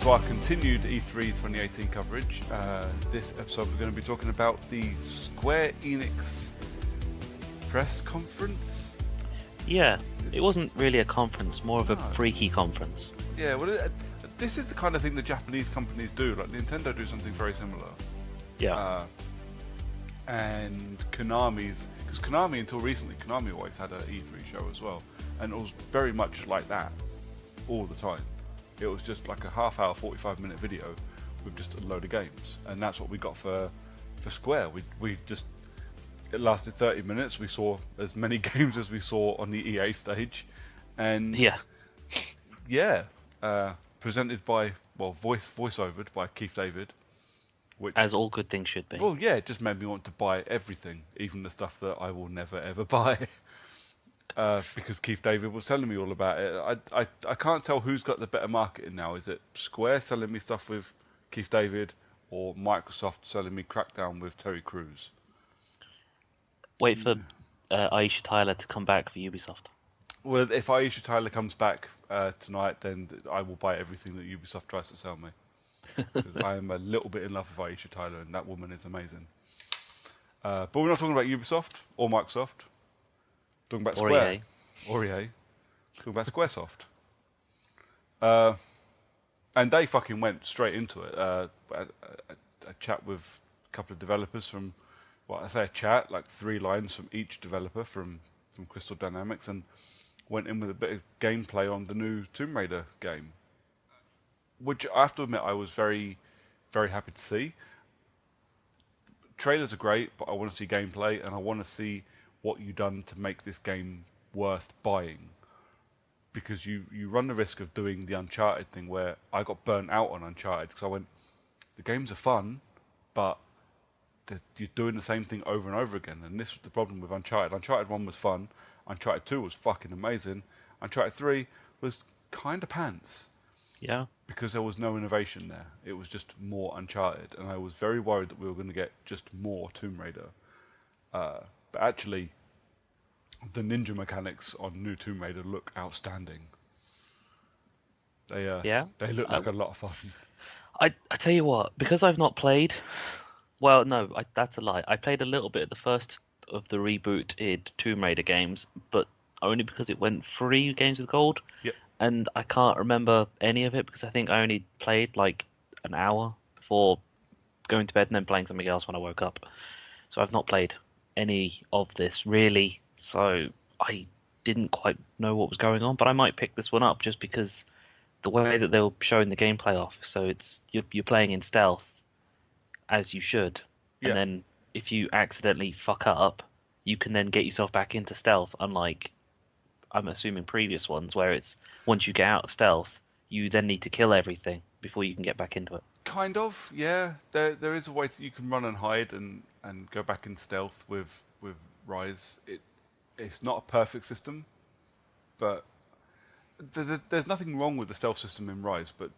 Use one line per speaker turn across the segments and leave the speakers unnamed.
to our continued E3 2018 coverage. This episode we're going to be talking about the Square Enix press conference.
Yeah, it wasn't really a conference, more of a freaky conference.
Yeah, well, this is the kind of thing the Japanese companies do. Like Nintendo do something very similar.
Yeah.
And Konami's, because Konami until recently, Konami always had an E3 show as well, and it was very much like that all the time. It was just like a half-hour, 45-minute video with just a load of games, and that's what we got for Square. It lasted 30 minutes. We saw as many games as we saw on the EA stage, and presented by voiceovered by Keith David, which,
as all good things should be.
Well, yeah, it just made me want to buy everything, even the stuff that I will never ever buy. Because Keith David was telling me all about it. I can't tell who's got the better marketing now. Is it Square selling me stuff with Keith David, or Microsoft selling me Crackdown with Terry Crews?
Wait for Aisha Tyler to come back for Ubisoft.
Well, if Aisha Tyler comes back tonight, then I will buy everything that Ubisoft tries to sell me. I am a little bit in love with Aisha Tyler, and that woman is amazing. But we're not talking about Ubisoft or Microsoft. We're talking about Square. Or EA. Talking about Squaresoft. And they fucking went straight into it. A chat with a couple of developers from, well, I say a chat, like 3 lines from each developer from Crystal Dynamics, and went in with a bit of gameplay on the new Tomb Raider game. Which I have to admit I was very, very happy to see. Trailers are great, but I want to see gameplay, and I want to see what you've done to make this game worth buying. Because you run the risk of doing the Uncharted thing, where I got burnt out on Uncharted, because I went, the games are fun, but you're doing the same thing over and over again. And this was the problem with Uncharted. Uncharted 1 was fun, Uncharted 2 was fucking amazing, Uncharted 3 was kind of pants.
Yeah.
Because there was no innovation there. It was just more Uncharted, and I was very worried that we were going to get just more Tomb Raider. But actually, the ninja mechanics on new Tomb Raider look outstanding. They look like a lot of fun.
I tell you what, because I've not played... Well, no, that's a lie. I played a little bit of the first of the rebooted Tomb Raider games, but only because it went free, Games with Gold.
Yep.
And I can't remember any of it because I think I only played like an hour before going to bed and then playing something else when I woke up. So I've not played any of this really. So I didn't quite know what was going on, but I might pick this one up just because the way that they were showing the gameplay off. So it's you're playing in stealth, as you should, and then if you accidentally fuck up, you can then get yourself back into stealth, unlike, I'm assuming, previous ones where it's once you get out of stealth, you then need to kill everything before you can get back into it.
Kind of, yeah. There is a way that you can run and hide and go back in stealth with Rise. It's not a perfect system, but there's nothing wrong with the stealth system in Rise. But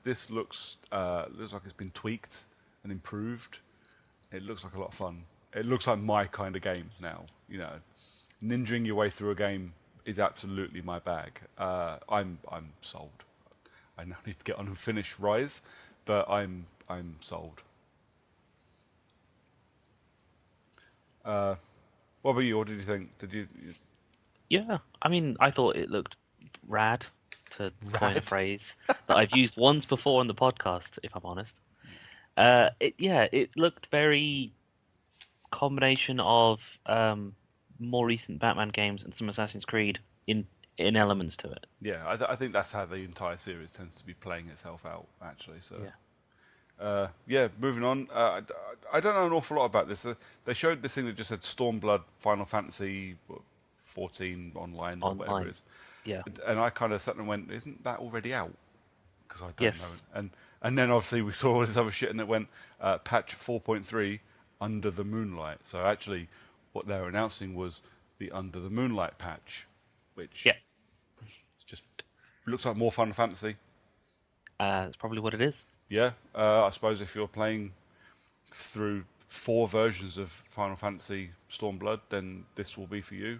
this looks like it's been tweaked and improved. It looks like a lot of fun. It looks like my kind of game now. You know, ninjaing your way through a game is absolutely my bag. I'm sold. I now need to get on and finish Rise, but I'm sold. What about you? What did you think? Did you?
Yeah, I mean, I thought it looked rad, to coin a phrase that I've used once before on the podcast, if I'm honest. It looked very combination of more recent Batman games and some Assassin's Creed in elements to it.
Yeah, I think that's how the entire series tends to be playing itself out, actually. So, moving on. I don't know an awful lot about this. They showed this thing that just said Stormblood Final Fantasy 14 online or whatever it is.
Yeah.
And I kind of sat and went, isn't that already out? Because I don't know. And then obviously we saw all this other shit and it went patch 4.3 Under the Moonlight. So actually what they were announcing was the Under the Moonlight patch, which it's just looks like more Final Fantasy.
That's probably what it is.
Yeah, I suppose if you're playing through 4 versions of Final Fantasy Stormblood, then this will be for you.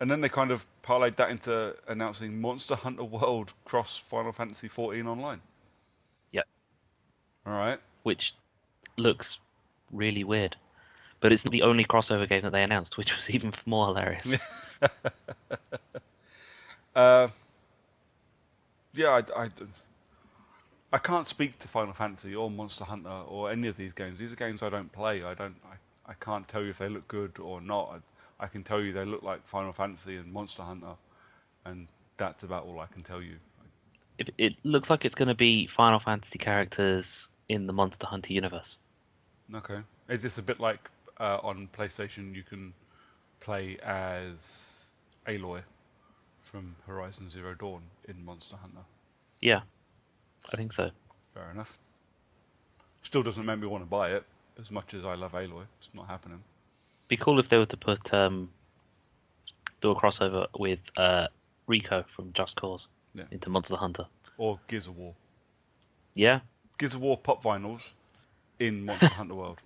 And then they kind of parlayed that into announcing Monster Hunter World cross Final Fantasy 14 online.
Yep.
All right.
Which looks really weird. But it's not the only crossover game that they announced, which was even more hilarious.
Uh, yeah, I can't speak to Final Fantasy or Monster Hunter or any of these games. These are games I don't play. I can't tell you if they look good or not. I can tell you they look like Final Fantasy and Monster Hunter, and that's about all I can tell you.
It looks like it's going to be Final Fantasy characters in the Monster Hunter universe.
Okay. Is this a bit like on PlayStation you can play as Aloy from Horizon Zero Dawn in Monster Hunter?
Yeah, I think so.
Fair enough. Still doesn't make me want to buy it as much as I love Aloy. It's not happening.
Be cool if they were to put do a crossover with Rico from Just Cause
Yeah.
into Monster Hunter.
Or Gears of War.
Yeah,
Gears of War pop vinyls in Monster Hunter World.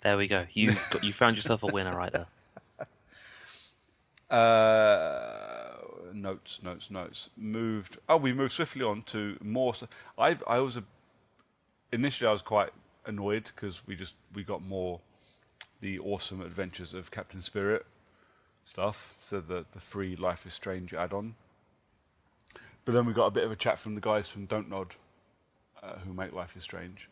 there we go. You found yourself a winner right there.
Notes. Moved. Oh, we moved swiftly on to more. I was initially I was quite annoyed because we got more the awesome adventures of Captain Spirit stuff. So the free Life is Strange add-on. But then we got a bit of a chat from the guys from Don't Nod, who make Life is Strange,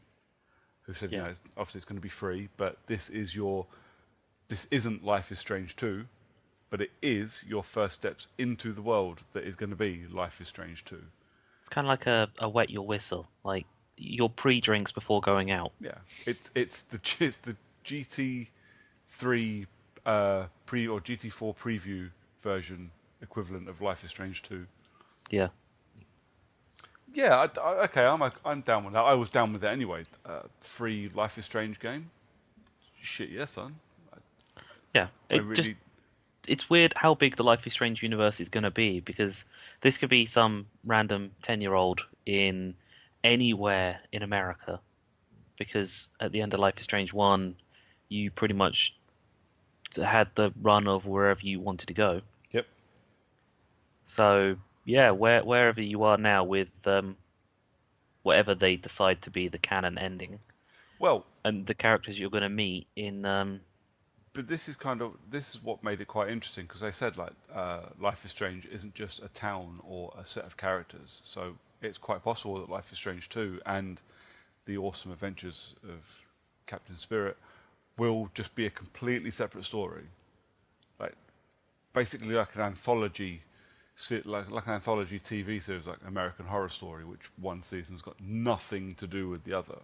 who said,
Yeah.
obviously it's going to be free, but this isn't Life is Strange 2, but it is your first steps into the world that is going to be Life is Strange 2.
It's kind of like a wet your whistle, like your pre-drinks before going out.
Yeah, it's the GT3 pre or GT4 preview version equivalent of Life is Strange 2.
Yeah.
Yeah, okay, I'm down with that. I was down with it anyway. Free Life is Strange game. Shit, yeah, son.
Yeah.
I really.
It's weird how big the Life is Strange universe is going to be because this could be some random 10-year-old in anywhere in America. Because at the end of Life is Strange 1, you pretty much had the run of wherever you wanted to go.
Yep.
So, yeah, wherever you are now with whatever they decide to be the canon ending
Well,
and the characters you're going to meet in.
but this is what made it quite interesting because they said like Life is Strange isn't just a town or a set of characters, so it's quite possible that Life is Strange 2 and the awesome adventures of Captain Spirit will just be a completely separate story, like basically like an anthology, like an anthology TV series like American Horror Story, which one season's got nothing to do with the other.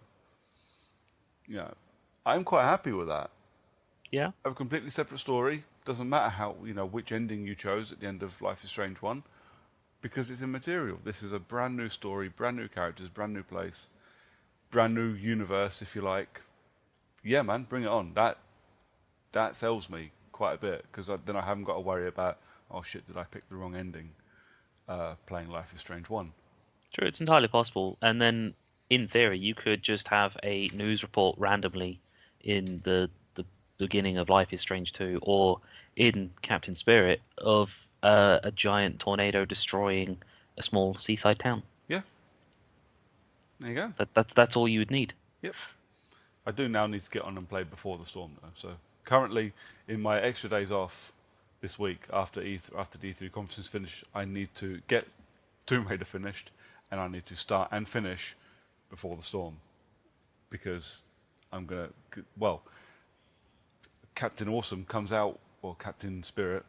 Yeah, I'm quite happy with that.
Yeah.
Have a completely separate story. Doesn't matter how which ending you chose at the end of Life is Strange 1, because it's immaterial. This is a brand new story, brand new characters, brand new place, brand new universe, if you like. Yeah, man, bring it on. That sells me quite a bit because then I haven't got to worry about, oh shit, did I pick the wrong ending? Playing Life is Strange 1.
True, it's entirely possible. And then, in theory, you could just have a news report randomly in the beginning of Life is Strange 2 or in Captain Spirit of a giant tornado destroying a small seaside town.
Yeah, there you go.
That's all you would need.
Yep. I do now need to get on and play Before the Storm though. So currently, in my extra days off this week after the E3 conference is finished, I need to get Tomb Raider finished, and I need to start and finish Before the Storm because I'm gonna. Well, Captain Awesome comes out, or Captain Spirit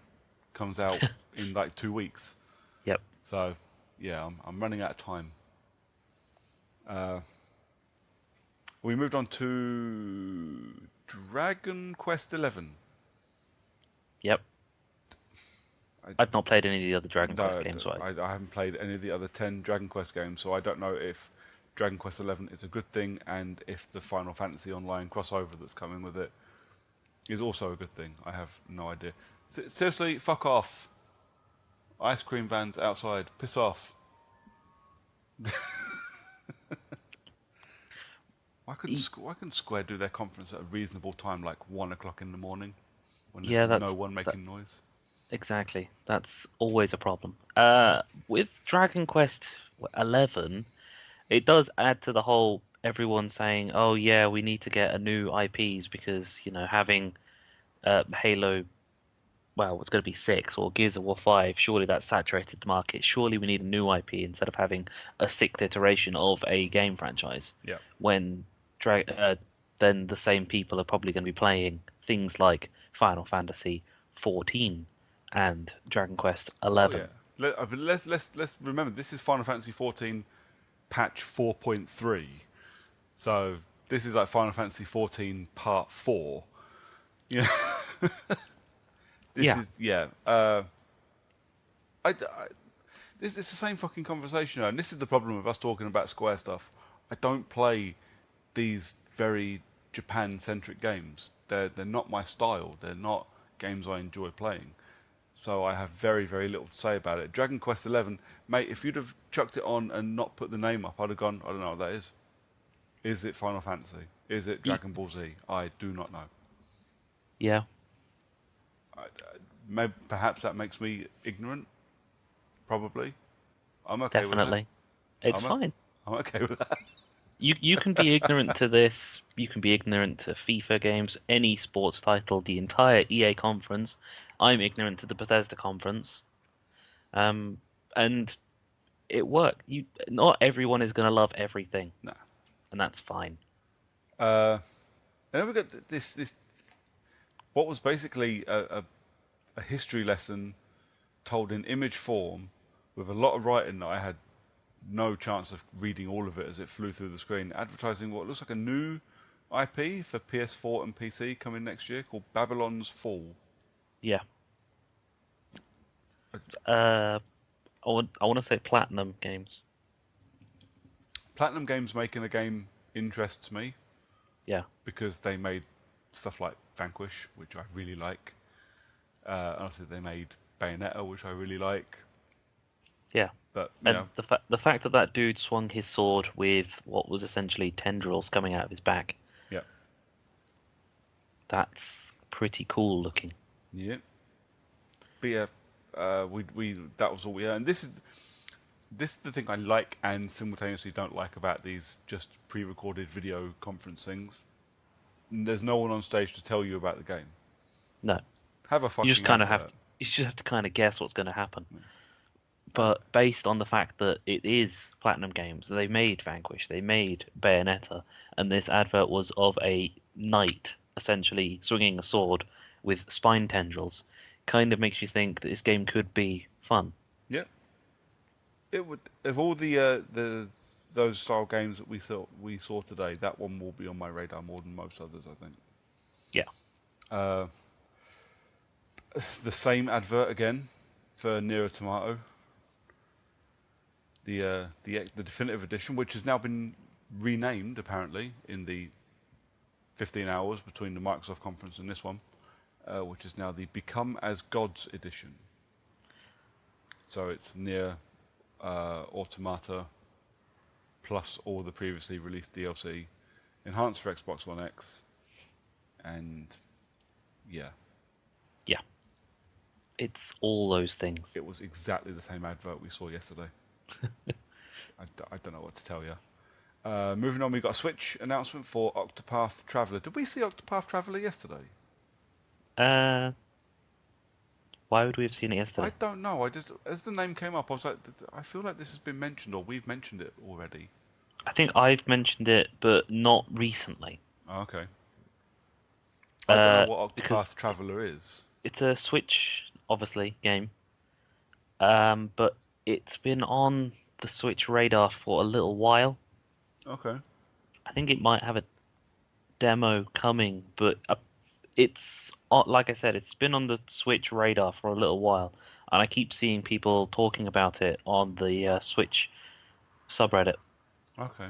comes out in like 2 weeks.
Yep.
So yeah, I'm running out of time. We moved on to Dragon Quest XI.
Yep. I've not played any of the other Dragon
No,
Quest games, right?
I haven't played any of the other 10 Dragon Quest games, so I don't know if Dragon Quest XI is a good thing and if the Final Fantasy Online crossover that's coming with it is also a good thing. I have no idea. Seriously, fuck off. Ice cream vans outside. Piss off. Why couldn't Square do their conference at a reasonable time, like 1 o'clock in the morning, when there's
Yeah,
no one making noise?
exactly. That's always a problem. With Dragon Quest 11, it does add to the whole everyone saying, "Oh yeah, we need to get a new IPs because having Halo, well, it's going to be 6 or Gears of War 5. Surely that's saturated the market. Surely we need a new IP instead of having a sixth iteration of a game franchise."
Yeah.
When Dra then the same people are probably going to be playing things like Final Fantasy 14 and Dragon Quest
Oh yeah.
11.
Let's remember this is Final Fantasy 14 patch 4.3. So this is like Final Fantasy 14 Part 4. You know, this
Yeah,
is yeah. This is the same fucking conversation, and this is the problem with us talking about Square stuff. I don't play these very Japan-centric games. They're not my style. They're not games I enjoy playing. So I have very, very little to say about it. Dragon Quest XI, mate, if you'd have chucked it on and not put the name up, I'd have gone, I don't know what that is. Is it Final Fantasy? Is it
y-
Dragon Ball Z? I do not know.
yeah,
Maybe, perhaps that makes me ignorant. Probably. I'm okay with that.
definitely. It's
I'm, o-
fine.
I'm okay with that.
You can be ignorant to this. You can be ignorant to FIFA games, any sports title, the entire EA conference. I'm ignorant to the Bethesda conference. Um, and it worked. Not everyone is going to love everything,
No.
and that's fine.
Uh, and then we got this what was basically a history lesson told in image form with a lot of writing that I had no chance of reading all of it as it flew through the screen, advertising what looks like a new IP for PS4 and PC coming next year called Babylon's Fall.
Yeah. Uh, I want to say Platinum Games.
Platinum Games making a game interests me
Yeah.
because they made stuff like Vanquish, which I really like. Honestly, they made Bayonetta, which I really like.
Yeah.
But
And the fact that that dude swung his sword with what was essentially tendrils coming out of his back,
yeah,
that's pretty cool looking.
yeah. But yeah, we that was all we had. And this is the thing I like and simultaneously don't like about these just pre-recorded video conference things. There's no one on stage to tell you about the game.
No,
Have a
you just
fucking
kind of have
advert.
you just have to kind of guess what's going to happen. But based on the fact that it is Platinum Games, they made Vanquish, they made Bayonetta, and this advert was of a knight essentially swinging a sword with spine tendrils, kind of makes you think that this game could be fun.
Yeah, it would. Of all the those style games that we saw today, that one will be on my radar more than most others, I think.
Yeah,
Uh, the same advert again for Nier Automata, the definitive edition, which has now been renamed apparently in the 15 hours between the Microsoft conference and this one, which is now the Become as Gods edition. So it's Nier Automata plus all the previously released DLC, enhanced for Xbox One X, and yeah,
yeah, it's all those things.
it was exactly the same advert we saw yesterday. I don't know what to tell you. Moving on, we got a Switch announcement for Octopath Traveler. Did we see Octopath Traveler yesterday?
Uh, why would we have seen it
I
yesterday?
don't know. I just, as the name came up, I was like, I feel like this has been mentioned or we've mentioned it already.
I think I've mentioned it, but not recently.
Oh, okay. I don't know what
Because
Octopath Traveler is.
it's a Switch, obviously, game. But it's been on the Switch radar for a little while.
Okay.
I think it might have a demo coming, but it's like I said, it's been on the Switch radar for a little while, and I keep seeing people talking about it on the Switch subreddit.
Okay.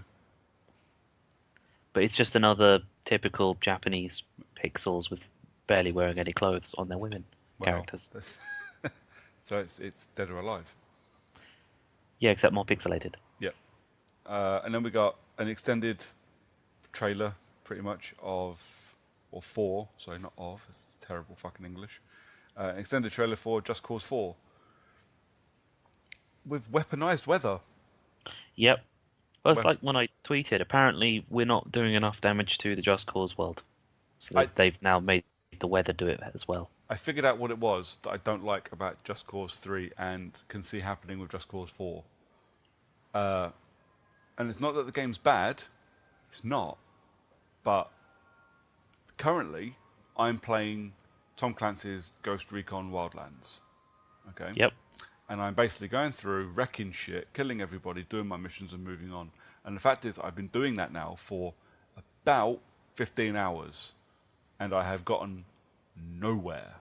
But it's just another typical Japanese pixels with barely wearing any clothes on their women
Well,
characters.
so it's Dead or Alive.
Yeah, except more pixelated.
Yep. And then we got an extended trailer, pretty much, of, or for, sorry, not of, it's terrible fucking English, extended trailer for Just Cause 4 with weaponized weather.
Yep. Well, it's
Wep-
like when I tweeted. Apparently, we're not doing enough damage to the Just Cause world, so
I
they've now made the weather do it as well.
I figured out what it was that I don't like about Just Cause 3 and can see happening with Just Cause 4. And it's not that the game's bad, it's not. But currently, I'm playing Tom Clancy's Ghost Recon Wildlands. Okay?
Yep.
And I'm basically going through, wrecking shit, killing everybody, doing my missions and moving on. And the fact is, I've been doing that now for about 15 hours. And I have gotten nowhere.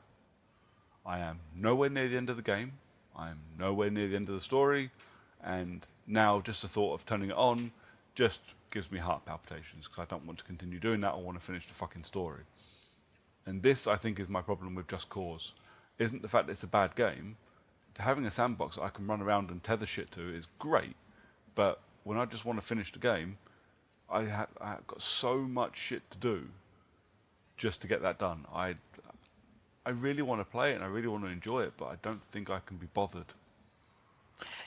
I am nowhere near the end of the game. I am nowhere near the end of the story. And now just the thought of turning it on just gives me heart palpitations because I don't want to continue doing that. I want to finish the fucking story. And this, I think, is my problem with Just Cause. Isn't the fact that it's a bad game. Having a sandbox that I can run around and tether shit to is great. But when I just want to finish the game, I've got so much shit to do just to get that done. I really want to play it and I really want to enjoy it, but I don't think I can be bothered.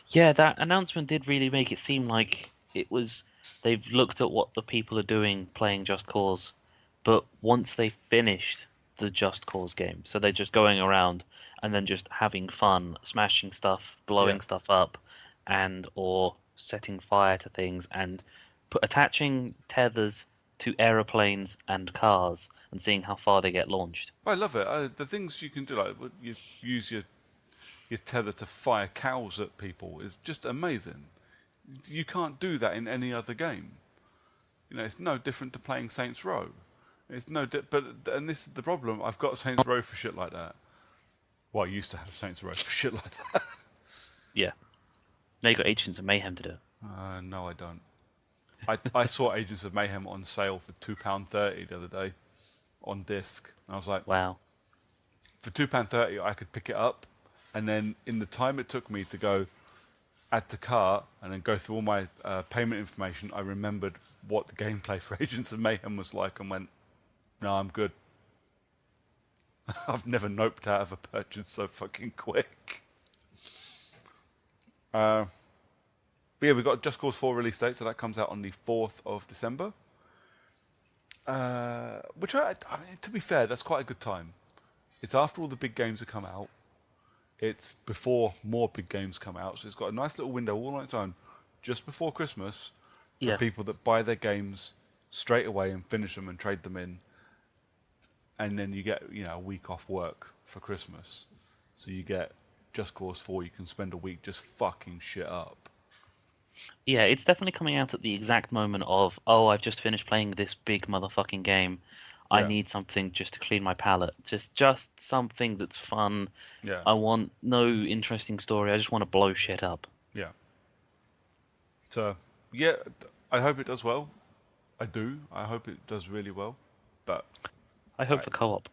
Yeah, that announcement did really make it seem like it was they've looked at what the people are doing playing Just Cause, but once they finished the Just Cause game, so they're just going around and then just having fun, smashing stuff,
Yeah,
blowing stuff up, and or setting fire to things and attaching tethers to aeroplanes and cars and seeing how far they get launched.
I love it. The things you can do, like you use your tether to fire cows at people, is just amazing. You can't do that in any other game. You know, it's no different to playing Saints Row. It's no, but and this is the problem. I've got Saints Row for shit like that. Well, I used to have Saints Row for shit like that.
Yeah. Now you got Agents of Mayhem to do it.
No, I don't. I saw Agents of Mayhem on sale for £2.30 the other day on disc. And I was like,
Wow.
for £2.30, I could pick it up, and then in the time it took me to go add to cart and then go through all my payment information, I remembered what the gameplay for Agents of Mayhem was like and went, no, I'm good. I've never noped out of a purchase so fucking quick. But yeah, we've got Just Cause 4 release date, so that comes out on the 4th of December. Which, I mean, to be fair, that's quite a good time. It's after all the big games have come out. It's before more big games come out, so it's got a nice little window all on its own, just before Christmas, for
Yeah.
people that buy their games straight away and finish them and trade them in. And then you get, a week off work for Christmas. So you get Just Cause 4, you can spend a week just fucking shit up.
Yeah, it's definitely coming out at the exact moment of, oh, I've just finished playing this big motherfucking game. I
Yeah,
need something just to clean my palate. Just something that's fun.
yeah,
I want no interesting story. I just want to blow shit up.
yeah. So, yeah, I hope it does well. I do. I hope it does really well. But,
I hope
I,
for co-op.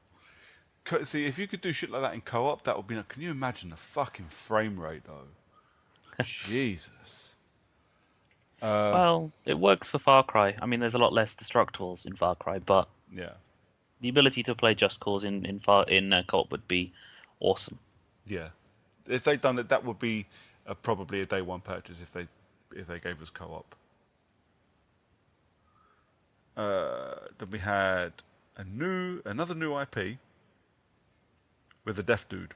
see, if you could do shit like that in co-op, that would be... Can you imagine the fucking frame rate, though? Jesus.
Well, it works for Far Cry. I mean, there's a lot less destructibles in Far Cry, but
Yeah,
the ability to play Just Cause in co-op would be awesome.
yeah. If they'd done it, that would be probably a day one purchase if they gave us co-op. Then we had another new IP with a deaf dude.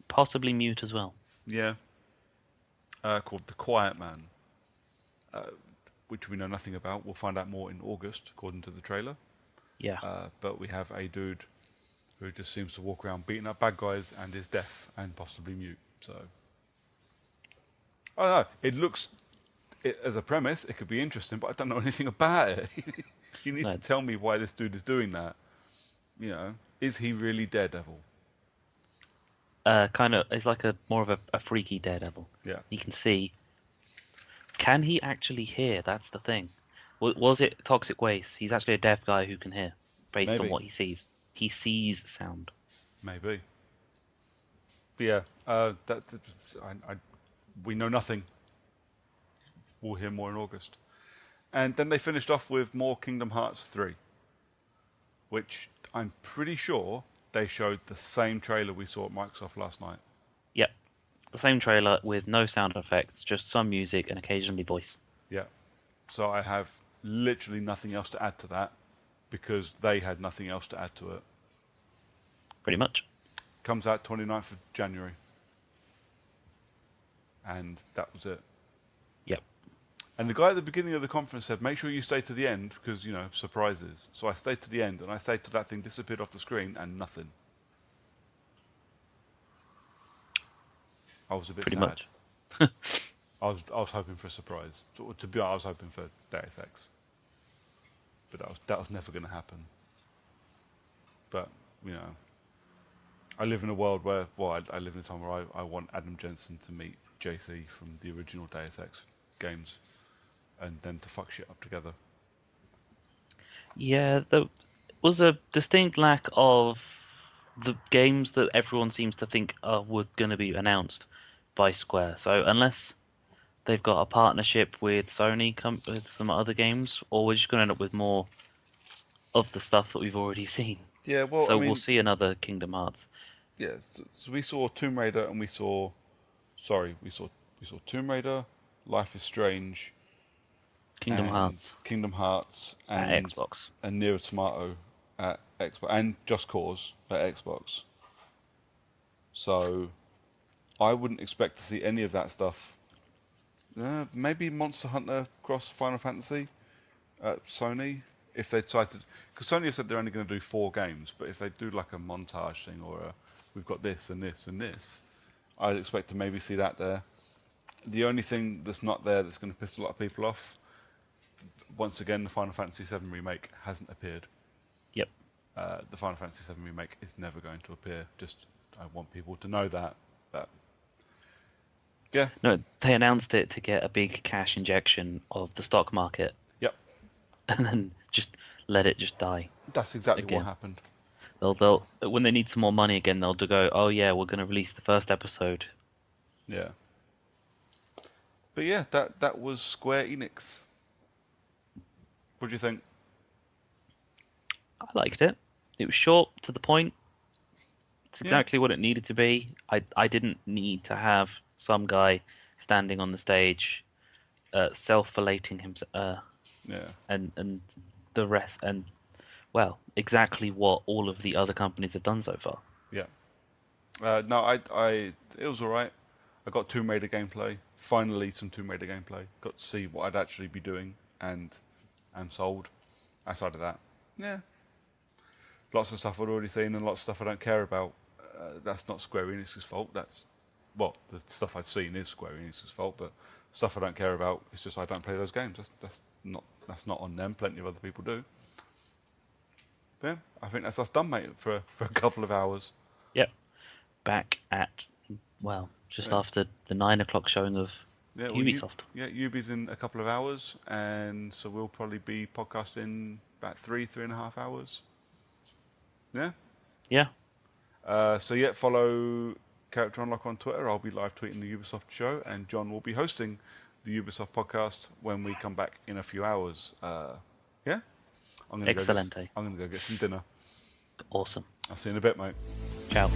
Possibly Mute as well.
Yeah, called The Quiet Man, which we know nothing about. We'll find out more in August, according to the trailer.
Yeah.
But we have a dude who just seems to walk around beating up bad guys and is deaf and possibly mute. So, I don't know. It looks, as a premise, it could be interesting, but I don't know anything about it. You need
No,
to tell me why this dude is doing that. Is he really Daredevil?
kind of, it's like more of a freaky Daredevil.
Yeah.
You can see. Can he actually hear? That's the thing. Was it Toxic Waste? He's actually a deaf guy who can hear, based on
Maybe.
what he sees. He sees sound.
Maybe. But yeah, we know nothing. We'll hear more in August. And then they finished off with more Kingdom Hearts 3, which I'm pretty sure they showed the same trailer we saw at Microsoft last night.
Yep. The same trailer with no sound effects, just some music and occasionally voice.
Yeah. So I have literally nothing else to add to that because they had nothing else to add to it.
Pretty much.
Comes out 29th of January. And that was it.
Yep.
And the guy at the beginning of the conference said, make sure you stay to the end because, you know, surprises. So I stayed to the end and I stayed till that thing disappeared off the screen and nothing. I was a bit
Pretty
sad.
much.
I was hoping for a surprise. To be honest, I was hoping for Deus Ex. But that was never going to happen. But, you know, I live in a world where, well, I live in a time where I want Adam Jensen to meet JC from the original Deus Ex games and then to fuck shit up together.
Yeah, there was a distinct lack of the games that everyone seems to think were going to be announced by Square. So unless they've got a partnership with Sony with some other games, or we're just going to end up with more of the stuff that we've already seen.
Yeah, well,
So
I mean,
we'll see another Kingdom Hearts.
yeah. So we saw Tomb Raider, and we saw Tomb Raider, Life is Strange,
Kingdom
and
Hearts
Kingdom Hearts,
at Xbox.
and Nier Automata at Xbox, and Just Cause at Xbox. So I wouldn't expect to see any of that stuff. Maybe Monster Hunter cross Final Fantasy at Sony if they decide to, because Sony have said they're only going to do 4 games, but if they do like a montage thing or we've got this and this and this, I'd expect to maybe see that there. The only thing that's not there that's going to piss a lot of people off, once again, the Final Fantasy VII remake hasn't appeared.
Yep.
The Final Fantasy VII remake is never going to appear. Just I want people to know that. Yeah.
No, they announced it to get a big cash injection of the stock market.
Yep.
And then just let it just die.
That's exactly
Again.
what happened.
They'll when they need some more money again, they'll go, oh yeah, we're going to release the first episode.
Yeah. But yeah, that was Square Enix. What do you think?
I liked it. It was short, to the point. It's exactly what it needed to be. I didn't need to have some guy standing on the stage, self-flating himself, and the rest, and well, exactly what all of the other companies have done so far.
Yeah. No, it was alright. I got Tomb Raider gameplay. Finally, some Tomb Raider gameplay. Got to see what I'd actually be doing, and I'm sold. Outside of that, yeah. Lots of stuff I'd already seen, and lots of stuff I don't care about. That's not Square Enix's fault. The stuff I've seen is Square Enix's fault, but stuff I don't care about, it's just I don't play those games. That's not on them. Plenty of other people do. Yeah, I think that's us done, mate, for a couple of hours.
Yep. Back at, just after the 9 o'clock showing of Ubisoft.
Ubi's in a couple of hours, and so we'll probably be podcasting about 3.5 hours. Yeah?
Yeah.
Follow Character Unlock on Twitter. I'll be live tweeting the Ubisoft show, and John will be hosting the Ubisoft podcast when we come back in a few hours. Yeah? I'm going to go get some dinner.
Awesome.
I'll see you in a bit, mate.
Ciao.